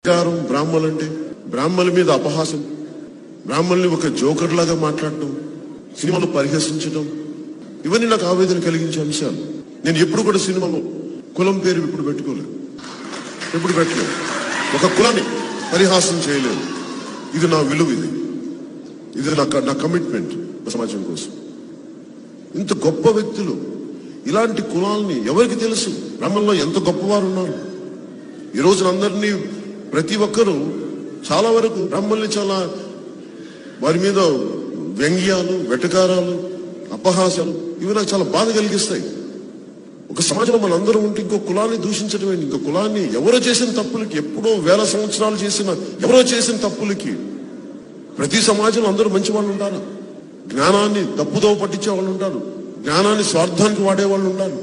బ్రాహ్మణులంటే బ్రాహ్మణుల మీద అపహాసం, బ్రాహ్మణుల్ని ఒక జోకర్ లాగా మాట్లాడటం, సినిమాను పరిహసించడం, ఇవన్నీ నాకు ఆవేదన కలిగించే అంశాలు. నేను ఎప్పుడు కూడా సినిమాలో కులం పేరు ఎప్పుడు పెట్టుకోలేదు, ఎప్పుడు పెట్టలేదు. ఒక కులాన్ని పరిహాసం చేయలేదు. ఇది నా విలువ, ఇది నా కమిట్మెంట్ సమాజం కోసం. ఇంత గొప్ప వ్యక్తులు, ఇలాంటి కులాల్ని ఎవరికి తెలుసు? బ్రాహ్మణుల్లో ఎంత గొప్పవారు ఉన్నారు. ఈ రోజున అందరినీ ప్రతి ఒక్కరూ చాలా వరకు బ్రాహ్మణుల్ని చాలా వారి మీద వ్యంగ్యాలు, వెటకారాలు, అపహాసాలు ఇవి నాకు చాలా బాధ కలిగిస్తాయి. ఒక సమాజంలో మనందరం ఉంటే ఇంకో కులాన్ని దూషించడమే, ఇంకో కులాన్ని ఎవరో చేసిన తప్పులకి, ఎప్పుడో వేల సంవత్సరాలు చేసిన ఎవరో చేసిన తప్పులకి. ప్రతి సమాజంలో అందరూ మంచి వాళ్ళు ఉంటారు, జ్ఞానాన్ని తప్పుదోవ పట్టించే వాళ్ళు ఉంటారు, జ్ఞానాన్ని స్వార్థానికి వాడే వాళ్ళు ఉంటారు.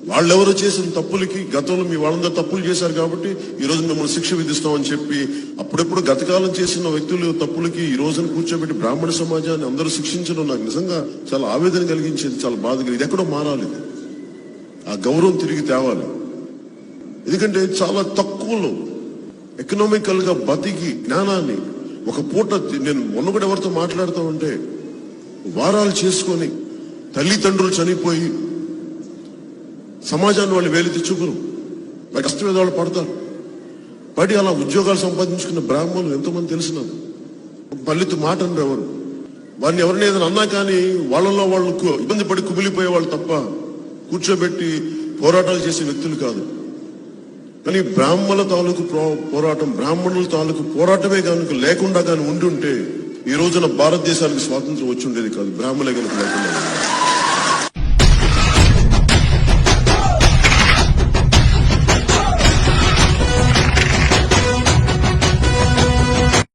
వాళ్ళెవరో చేసిన తప్పులకి, గతంలో మీ వాళ్ళందరూ తప్పులు చేశారు కాబట్టి ఈ రోజు మిమ్మల్ని శిక్ష విధిస్తామని చెప్పి అప్పుడెప్పుడు గతకాలం చేసిన వ్యక్తులు తప్పులకి ఈ రోజున కూర్చోబెట్టి బ్రాహ్మణ సమాజాన్ని అందరూ శిక్షించడం నాకు నిజంగా చాలా ఆవేదన కలిగించేది, చాలా బాధ కలిగింది. ఇది ఎక్కడో మారాలి, ఆ గౌరవం తిరిగి తేవాలి. ఎందుకంటే చాలా తక్కువలో ఎకనామికల్ గా బతికి జ్ఞానాన్ని ఒక పూట, నేను మొన్న కూడా ఎవరితో మాట్లాడుతూ ఉంటే వారాలు చేసుకొని తల్లిదండ్రులు చనిపోయి సమాజాన్ని వాళ్ళు వేలు తెచ్చుకురు, కష్టం మీద వాళ్ళు పడతారు, పడి అలా ఉద్యోగాలు సంపాదించుకున్న బ్రాహ్మణులు ఎంతోమంది తెలిసిన పల్లెత్తు మాట అంటే ఎవరు వారిని ఎవరిని ఏదైనా అన్నా కానీ వాళ్ళలో వాళ్ళు ఇబ్బంది పడి కుమిలిపోయే వాళ్ళు తప్ప కూర్చోబెట్టి పోరాటాలు చేసే వ్యక్తులు కాదు. కానీ బ్రాహ్మణుల తాలూకు పోరాటం, బ్రాహ్మణుల తాలూకు పోరాటమే కనుక లేకుండా కానీ ఉండి ఉంటే ఈ రోజున భారతదేశానికి స్వాతంత్రం వచ్చి ఉండేది కాదు, బ్రాహ్మణులే కనుక లేకుండా.